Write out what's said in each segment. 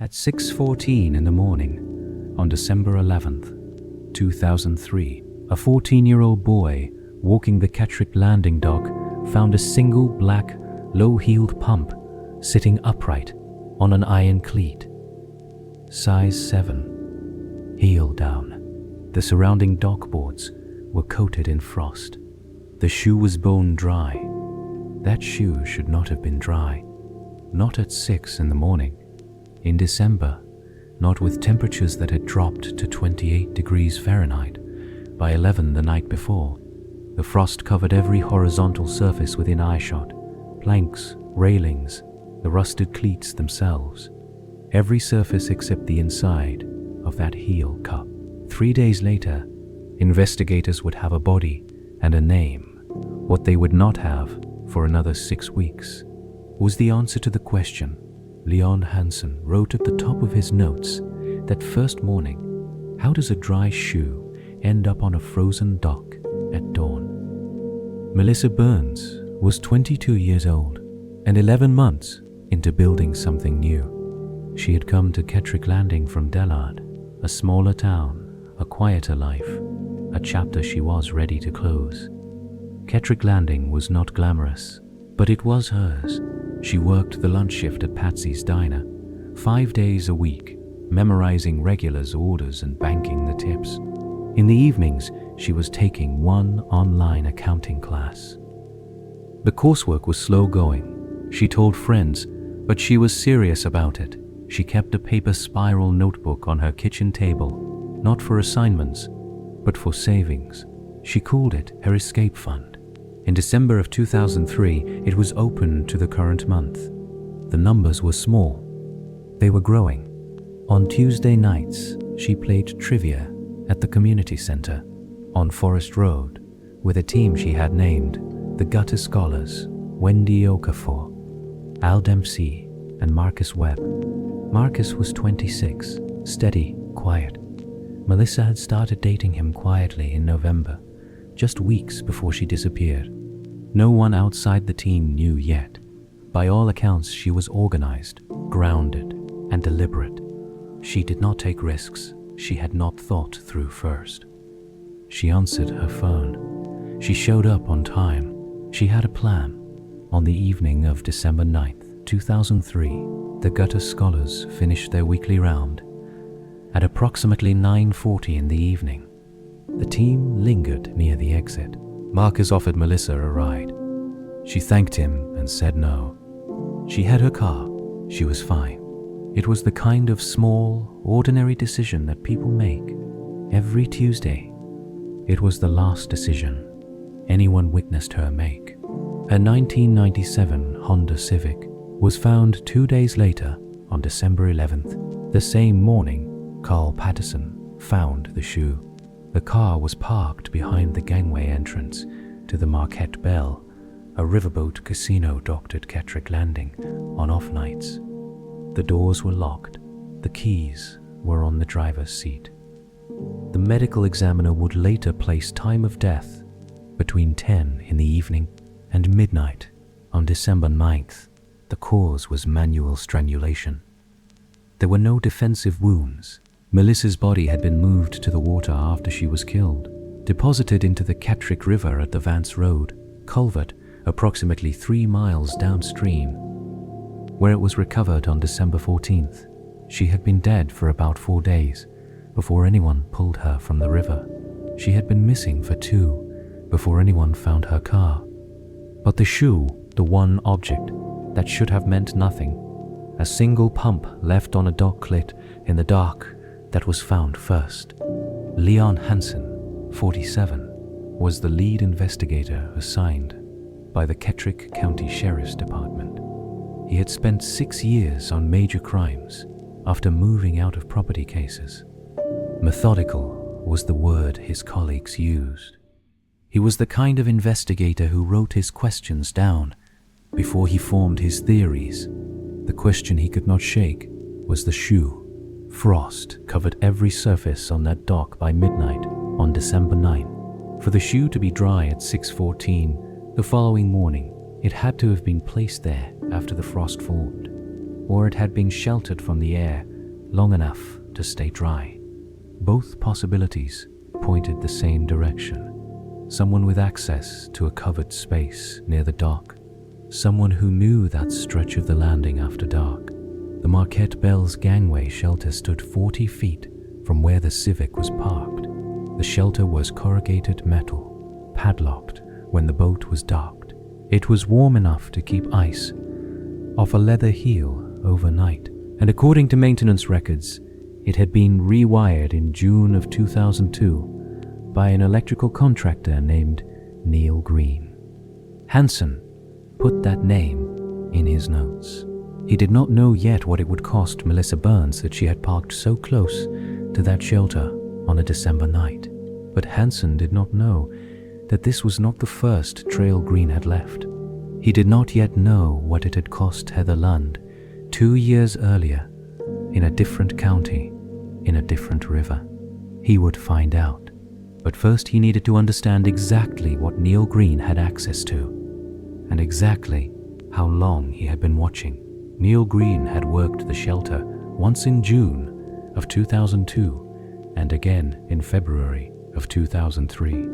At 6:14 in the morning, on December 11th, 2003, a 14-year-old boy walking the Catterick landing dock found a single black, low-heeled pump sitting upright on an iron cleat. Size 7, heel down. The surrounding dock boards were coated in frost. The shoe was bone dry. That shoe should not have been dry. Not at 6 in the morning. In December, not with temperatures that had dropped to 28 degrees Fahrenheit by 11 the night before. The frost covered every horizontal surface within eyeshot, planks, railings, the rusted cleats themselves, every surface except the inside of that heel cup. 3 days later, investigators would have a body and a name. What they would not have for another 6 weeks was the answer to the question Leon Hansen wrote at the top of his notes that first morning. How does a dry shoe end up on a frozen dock at dawn? Melissa Burns was 22 years old and 11 months into building something new. She had come to Catterick Landing from Dellard, a smaller town, a quieter life, a chapter she was ready to close. Catterick Landing was not glamorous, but it was hers. She worked the lunch shift at Patsy's Diner, 5 days a week, memorizing regulars' orders and banking the tips. In the evenings, she was taking one online accounting class. The coursework was slow going, she told friends, but she was serious about it. She kept a paper spiral notebook on her kitchen table, not for assignments, but for savings. She called it her escape fund. In December of 2003, it was open to the current month. The numbers were small. They were growing. On Tuesday nights, she played trivia at the community center on Forest Road with a team she had named the Gutter Scholars, Wendy Okafor, Al Dempsey, and Marcus Webb. Marcus was 26, steady, quiet. Melissa had started dating him quietly in November, just weeks before she disappeared. No one outside the team knew yet. By all accounts, she was organized, grounded, and deliberate. She did not take risks she had not thought through first. She answered her phone. She showed up on time. She had a plan. On the evening of December 9th, 2003, the Gutter Scholars finished their weekly round. At approximately 9:40 in the evening, the team lingered near the exit. Marcus offered Melissa a ride. She thanked him and said no. She had her car. She was fine. It was the kind of small, ordinary decision that people make every Tuesday. It was the last decision anyone witnessed her make. A 1997 Honda Civic was found 2 days later on December 11th. The same morning, Carl Patterson found the shoe. The car was parked behind the gangway entrance to the Marquette Bell, a riverboat casino docked at Catterick Landing on off nights. The doors were locked. The keys were on the driver's seat. The medical examiner would later place time of death between 10 in the evening and midnight on December 9th. The cause was manual strangulation. There were no defensive wounds. Melissa's body had been moved to the water after she was killed, deposited into the Catterick River at the Vance Road culvert approximately 3 miles downstream, where it was recovered on December 14th. She had been dead for about 4 days before anyone pulled her from the river. She had been missing for 2 before anyone found her car. But the shoe, the one object that should have meant nothing, a single pump left on a dock clit in the dark, that was found first. Leon Hansen, 47, was the lead investigator assigned by the Catterick County Sheriff's Department. He had spent 6 years on major crimes after moving out of property cases. Methodical was the word his colleagues used. He was the kind of investigator who wrote his questions down before he formed his theories. The question he could not shake was the shoe. Frost covered every surface on that dock by midnight on December 9. For the shoe to be dry at 6:14 the following morning, it had to have been placed there after the frost formed, or it had been sheltered from the air long enough to stay dry. Both possibilities pointed the same direction. Someone with access to a covered space near the dock. Someone who knew that stretch of the landing after dark. The Marquette Bell's gangway shelter stood 40 feet from where the Civic was parked. The shelter was corrugated metal, padlocked when the boat was docked. It was warm enough to keep ice off a leather heel overnight, and according to maintenance records, it had been rewired in June of 2002 by an electrical contractor named Neil Green. Hansen put that name in his notes. He did not know yet what it would cost Melissa Burns that she had parked so close to that shelter on a December night. But Hansen did not know that this was not the first trail Green had left. He did not yet know what it had cost Heather Lund 2 years earlier in a different county, in a different river. He would find out. But first he needed to understand exactly what Neil Green had access to, and exactly how long he had been watching. Neil Green had worked the shelter once in June of 2002 and again in February of 2003.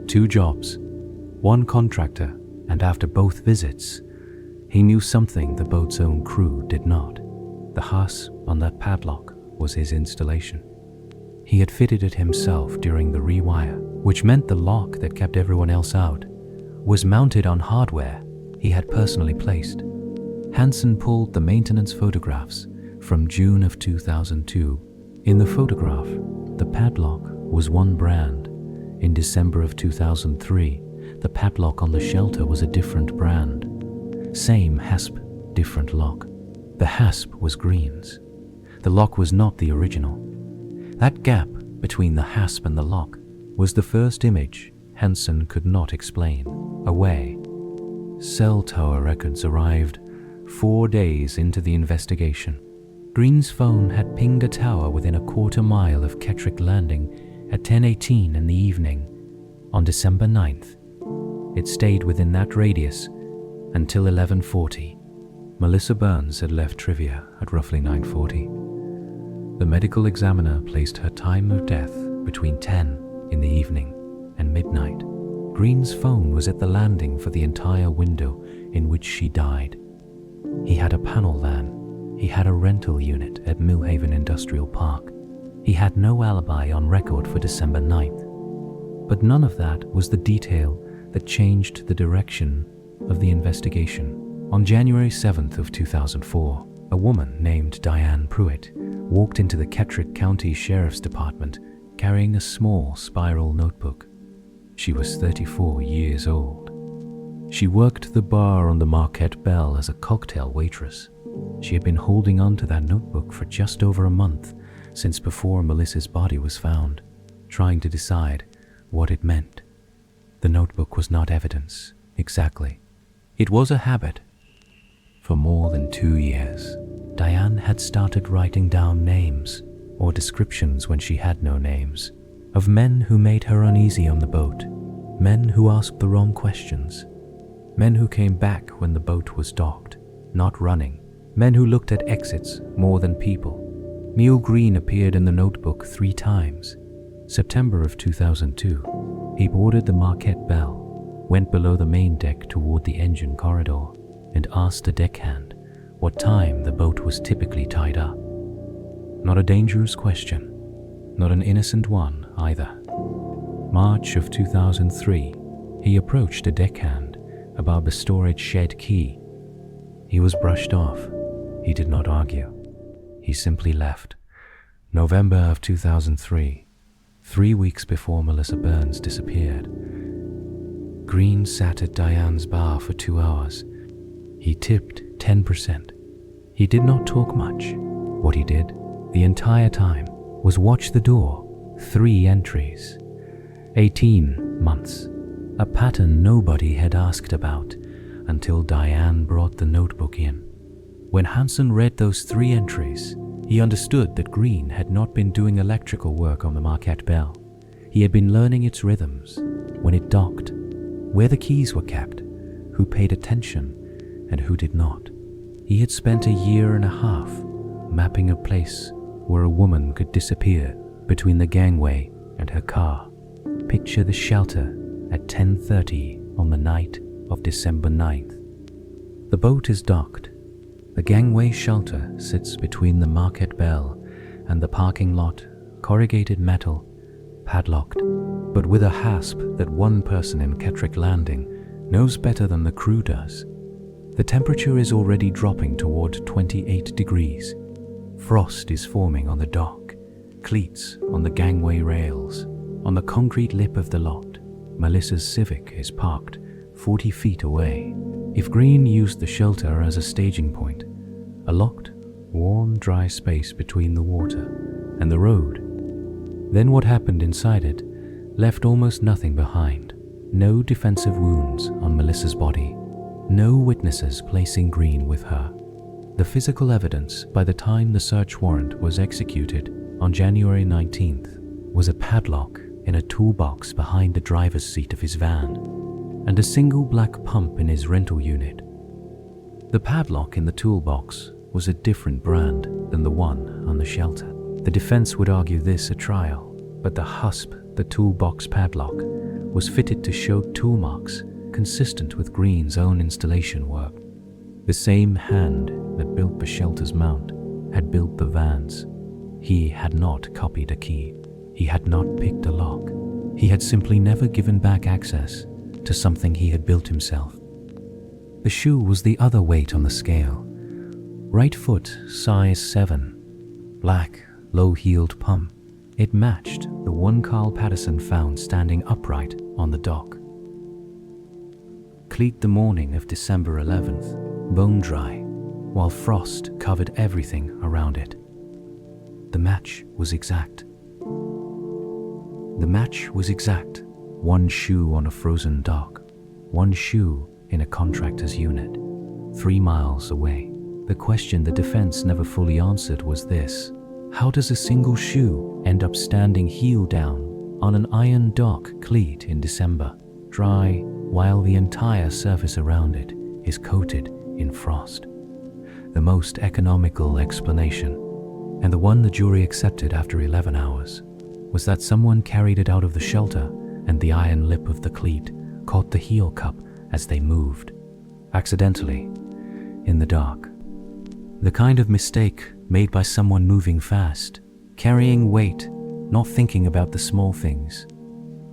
2 jobs, 1 contractor, and after both visits, he knew something the boat's own crew did not. The hasp on that padlock was his installation. He had fitted it himself during the rewire, which meant the lock that kept everyone else out was mounted on hardware he had personally placed. Hansen pulled the maintenance photographs from June of 2002. In the photograph, the padlock was one brand. In December of 2003, the padlock on the shelter was a different brand. Same hasp, different lock. The hasp was Green's. The lock was not the original. That gap between the hasp and the lock was the first image Hansen could not explain away. Cell tower records arrived 4 days into the investigation. Green's phone had pinged a tower within a quarter mile of Kettrick Landing at 10:18 in the evening on December 9th. It stayed within that radius until 11:40. Melissa Burns had left trivia at roughly 9:40. The medical examiner placed her time of death between 10 in the evening and midnight. Green's phone was at the landing for the entire window in which she died. He had a panel van. He had a rental unit at Millhaven Industrial Park. He had no alibi on record for December 9th. But none of that was the detail that changed the direction of the investigation. On January 7th of 2004, a woman named Diane Pruitt walked into the Kettrick County Sheriff's Department carrying a small spiral notebook. She was 34 years old. She worked the bar on the Marquette Bell as a cocktail waitress. She had been holding on to that notebook for just over a month since before Melissa's body was found, trying to decide what it meant. The notebook was not evidence, exactly. It was a habit. For more than 2 years, Diane had started writing down names or descriptions when she had no names, of men who made her uneasy on the boat, men who asked the wrong questions, men who came back when the boat was docked, not running, men who looked at exits more than people. Neil Green appeared in the notebook 3 times. September of 2002, he boarded the Marquette Bell, went below the main deck toward the engine corridor, and asked a deckhand what time the boat was typically tied up. Not a dangerous question, not an innocent one either. March of 2003, he approached a deckhand about the storage shed key. He was brushed off. He did not argue. He simply left. November of 2003, 3 weeks before Melissa Burns disappeared. Green sat at Diane's bar for 2 hours. He tipped 10%. He did not talk much. What he did, the entire time, was watch the door. 3 entries. 18 months. A pattern nobody had asked about until Diane brought the notebook in. When Hansen read those 3 entries, he understood that Green had not been doing electrical work on the Marquette Bell. He had been learning its rhythms, when it docked, where the keys were kept, who paid attention and who did not. He had spent a year and a half mapping a place where a woman could disappear between the gangway and her car. Picture the shelter at 10:30 on the night of December 9th. The boat is docked. The gangway shelter sits between the Market Bell and the parking lot, corrugated metal, padlocked, but with a hasp that one person in Catterick Landing knows better than the crew does. The temperature is already dropping toward 28 degrees. Frost is forming on the dock, cleats on the gangway rails. On the concrete lip of the lot, Melissa's Civic is parked 40 feet away. If Green used the shelter as a staging point, a locked, warm, dry space between the water and the road, then what happened inside it left almost nothing behind. No defensive wounds on Melissa's body. No witnesses placing Green with her. The physical evidence by the time the search warrant was executed on January 19th was a padlock in a toolbox behind the driver's seat of his van and a single black pump in his rental unit. The padlock in the toolbox was a different brand than the one on the shelter. The defense would argue this at trial, but the hasp, the toolbox padlock, was fitted to show tool marks consistent with Green's own installation work. The same hand that built the shelter's mount had built the van's. He had not copied a key. He had not picked a lock. He had simply never given back access to something he had built himself. The shoe was the other weight on the scale. Right foot, size 7. Black, low-heeled pump. It matched the one Carl Patterson found standing upright on the dock. Cleat the morning of December 11th, bone dry, while frost covered everything around it. The match was exact. The match was exact. One shoe on a frozen dock. One shoe in a contractor's unit, 3 miles away. The question the defense never fully answered was this: how does a single shoe end up standing heel down on an iron dock cleat in December, dry, while the entire surface around it is coated in frost? The most economical explanation, and the one the jury accepted after 11 hours, was that someone carried it out of the shelter and the iron lip of the cleat caught the heel cup as they moved, accidentally, in the dark. The kind of mistake made by someone moving fast, carrying weight, not thinking about the small things.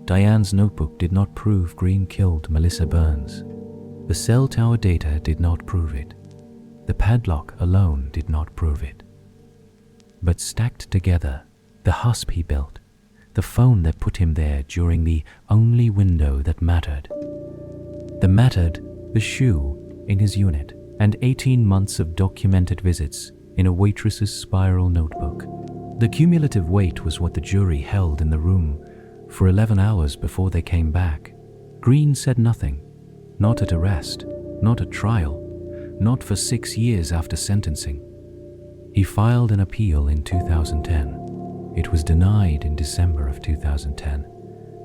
Diane's notebook did not prove Green killed Melissa Burns. The cell tower data did not prove it. The padlock alone did not prove it. But stacked together, the hasp he built, the phone that put him there during the only window that mattered. The shoe in his unit, and 18 months of documented visits in a waitress's spiral notebook. The cumulative weight was what the jury held in the room for 11 hours before they came back. Green said nothing, not at arrest, not at trial, not for 6 years after sentencing. He filed an appeal in 2010. It was denied in December of 2010.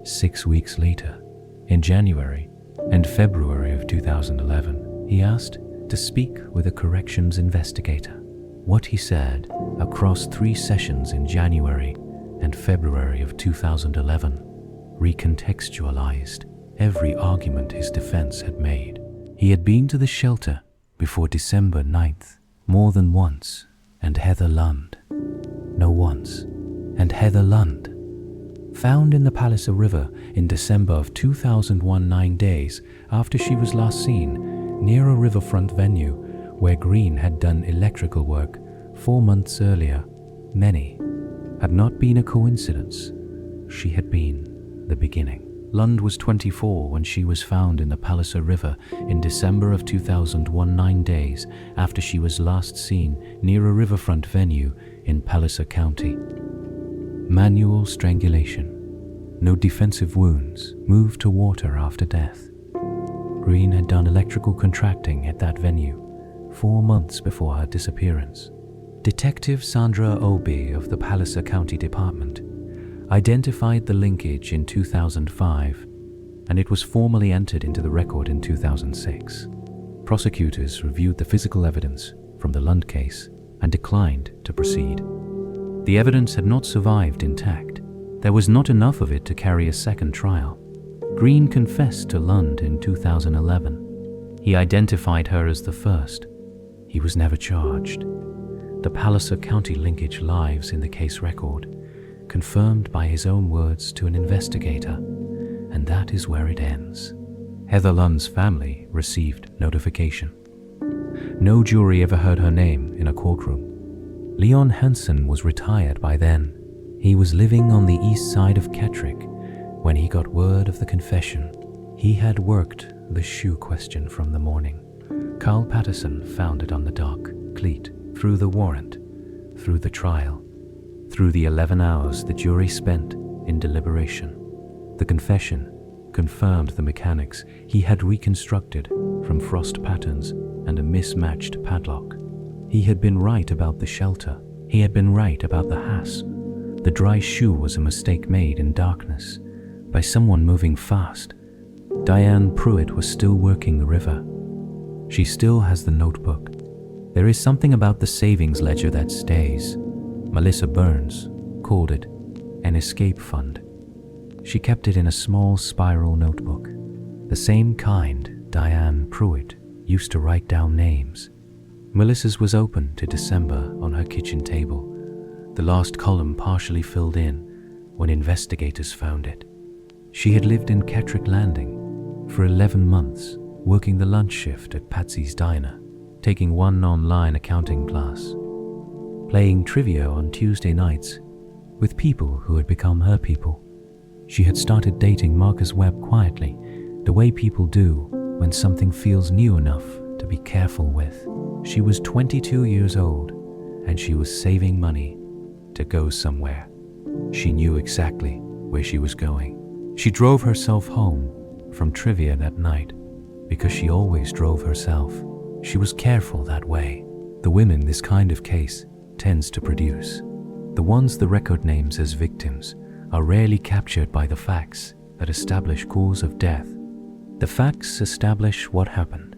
6 weeks later, in January and February of 2011, he asked to speak with a corrections investigator. What he said across 3 sessions in January and February of 2011 recontextualized every argument his defense had made. He had been to the shelter before December 9th more than once, and Heather Lund. No once, and Heather Lund. Found in the Palliser River in December of 2001, 9 days after she was last seen near a riverfront venue where Green had done electrical work 4 months earlier. Many had not been a coincidence. She had been the beginning. Lund was 24 when she was found in the Palliser River in December of 2001, 9 days after she was last seen near a riverfront venue in Palliser County. Manual strangulation. No defensive wounds, moved to water after death. Green had done electrical contracting at that venue 4 months before her disappearance. Detective Sandra Obi of the Palliser County Department identified the linkage in 2005, and it was formally entered into the record in 2006. Prosecutors reviewed the physical evidence from the Lund case and declined to proceed. The evidence had not survived intact. There was not enough of it to carry a second trial. Green confessed to Lund in 2011. He identified her as the first. He was never charged. The Palliser County linkage lies in the case record, confirmed by his own words to an investigator, and that is where it ends. Heather Lund's family received notification. No jury ever heard her name in a courtroom. Leon Hansen was retired by then. He was living on the east side of Catterick when he got word of the confession. He had worked the shoe question from the morning. Carl Patterson found it on the dock, cleat, through the warrant, through the trial, through the 11 hours the jury spent in deliberation. The confession confirmed the mechanics he had reconstructed from frost patterns and a mismatched padlock. He had been right about the shelter. He had been right about the hasp. The dry shoe was a mistake made in darkness by someone moving fast. Diane Pruitt was still working the river. She still has the notebook. There is something about the savings ledger that stays. Melissa Burns called it an escape fund. She kept it in a small spiral notebook, the same kind Diane Pruitt used to write down names. Melissa's was open to December on her kitchen table, the last column partially filled in when investigators found it. She had lived in Catterick Landing for 11 months, working the lunch shift at Patsy's Diner, taking one online accounting class, playing trivia on Tuesday nights with people who had become her people. She had started dating Marcus Webb quietly, the way people do when something feels new enough to be careful with. She was 22 years old, and she was saving money to go somewhere. She knew exactly where she was going. She drove herself home from trivia that night because she always drove herself. She was careful that way. The women this kind of case tends to produce, the ones the record names as victims, are rarely captured by the facts that establish cause of death. The facts establish what happened.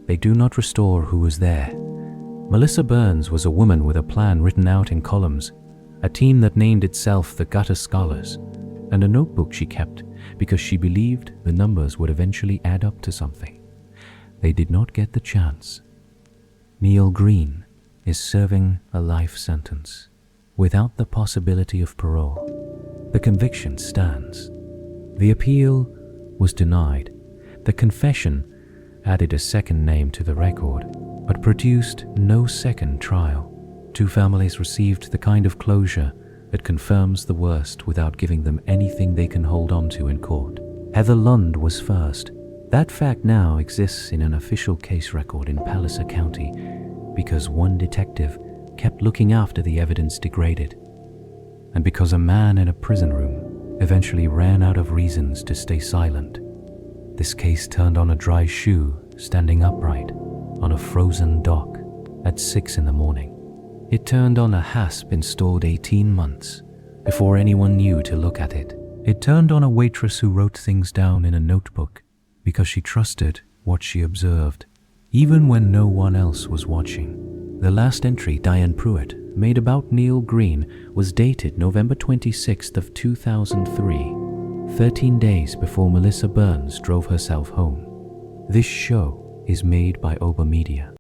They do not restore who was there. Melissa Burns was a woman with a plan written out in columns, a team that named itself the Gutter Scholars, and a notebook she kept because she believed the numbers would eventually add up to something. They did not get the chance. Neil Green is serving a life sentence without the possibility of parole. The conviction stands. The appeal was denied. The confession added a second name to the record, but produced no second trial. Two families received the kind of closure that confirms the worst without giving them anything they can hold on to in court. Heather Lund was first. That fact now exists in an official case record in Palliser County because one detective kept looking after the evidence degraded, and because a man in a prison room eventually ran out of reasons to stay silent. This case turned on a dry shoe standing upright on a frozen dock at 6 a.m. It turned on a hasp installed 18 months before anyone knew to look at it. It turned on a waitress who wrote things down in a notebook because she trusted what she observed, even when no one else was watching. The last entry Diane Pruitt made about Neil Green was dated November 26th of 2003, 13 days before Melissa Burns drove herself home. This show is made by Oba Media.